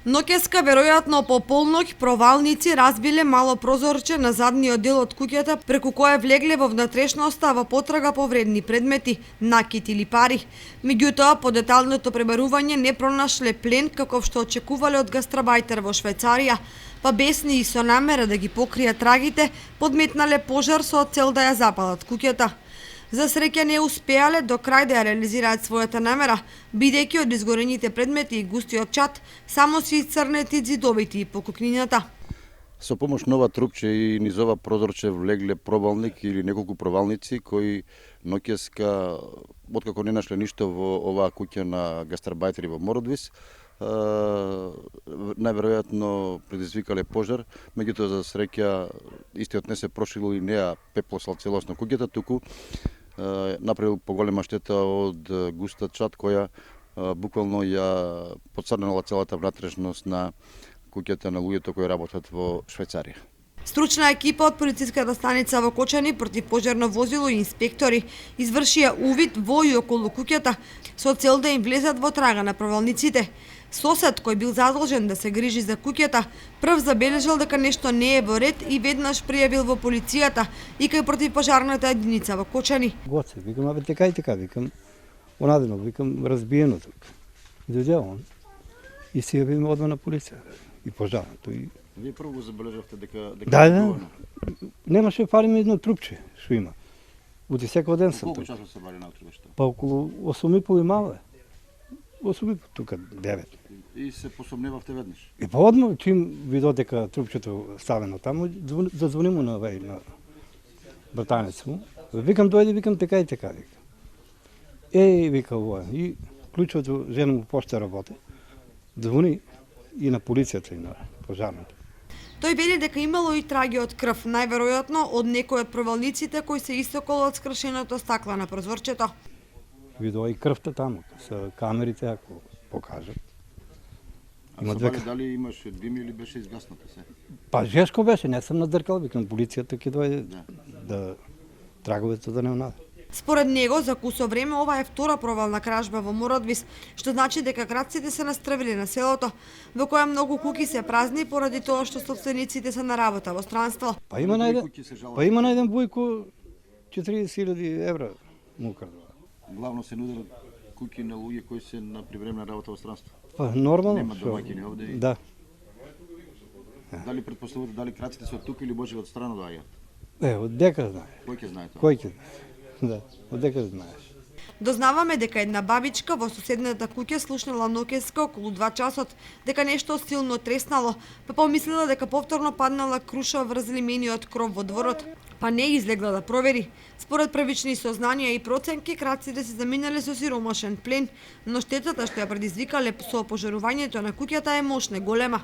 Ноќеска, веројатно по полноќ, провалници разбиле мало прозорче на задниот дел од куќата, преку кое влегле во внатрешноста во потрага по вредни предмети, накит или пари. Меѓутоа, по деталното пребарување не пронашле плен каков што очекувале од гастарбајтер во Швајцарија, па бесни и со намера да ги покријат трагите, подметнале пожар со цел да ја запалат куќата. За среќа не успеале до крај да ја реализираат својата намера, бидејќи од изгорените предмети и густиот чад само се исцрнети ѕидовите и покукнината. Со помош нова трупче и низ ова прозорче влегле пробалник или неколку провалници кои ноќеска, откако не нашле ништо во оваа куќа на гастарбајтери во Мородвис, најверојатно предизвикале пожар, меѓутоа за среќа истиот не се проширил и не ја пеплосал целосно куќата, туку направил поголема штета од густа чад која буквално ја поцрнала целата внатрешност на куќата на луѓето кои работат во Швајцарија. Стручна екипа од полициската станица во Кочани, противпожарно возило и инспектори извршија увид во и околу куќата со цел да им влезат во трага на провалниците. Сосед кој бил задолжен да се грижи за куќата, прв забележал дека нешто не е во ред и веднаш пријавил во полицијата и кај противпожарната единица во Кочани. Гоце, викам, абе така и така, викам, онадено, викам, разбиено тук. Дојде он и се јавиме одма на полиција и пожарното. Вие прво го забележавте дека Да, немаше фалиме едно трупче што има. Оти секој ден сум. Колку часот се бали на трупчето? Па околу 8:30 и мало. 8:30 тука 9. И се посомневавте веднаш? И па одма, чим видов дека трупчето ставено таму, зазвони му на братанец му. Викам, дојде, викам, така и така, викам. Вика ова. И клучото, жена му пошта работи. Звони и на полицијата и на пожарната. Тој вели дека имало и траги од крв, најверојатно од некој од провалниците кои се истекол од скршеното стакла на прозорчето. Видова и крвта таму, со камерите, ако покажат. Има две... Дали имаше дим или беше изгаснато се? Па жешко беше, не сум надркал, викам, полицијата ќе дојде да траговете да не онада. Според него, за кусо време ова е втора провална кражба во Мородвис, што значи дека крадците се настравили на селото, во која многу куќи се празни поради тоа што собствениците се на работа во странство. Па има најден Бујко 40.000 евра му крадува. Главно се нудат куќи на луѓе кои се на привремена работа во странство. Па нормално. Нема домаќини овде. Да. Дали претпоставувате дали крадците се од тука или може од страна доаѓаат? Од дека знае. Кој ќе знае тоа? Кој ќе? Да, од дека знаеш. Дознаваме дека една бабичка во соседната куќа слушнала ноќеска околу 2 часот, дека нешто силно треснало, па помислила дека повторно паднала круша врз лимениот кров во дворот, па не излегла да провери. Според првични сознанија и проценки, крадците се заминале со сиромашен плен, но штетата што ја предизвикале со пожарувањето на куќата е мощна голема.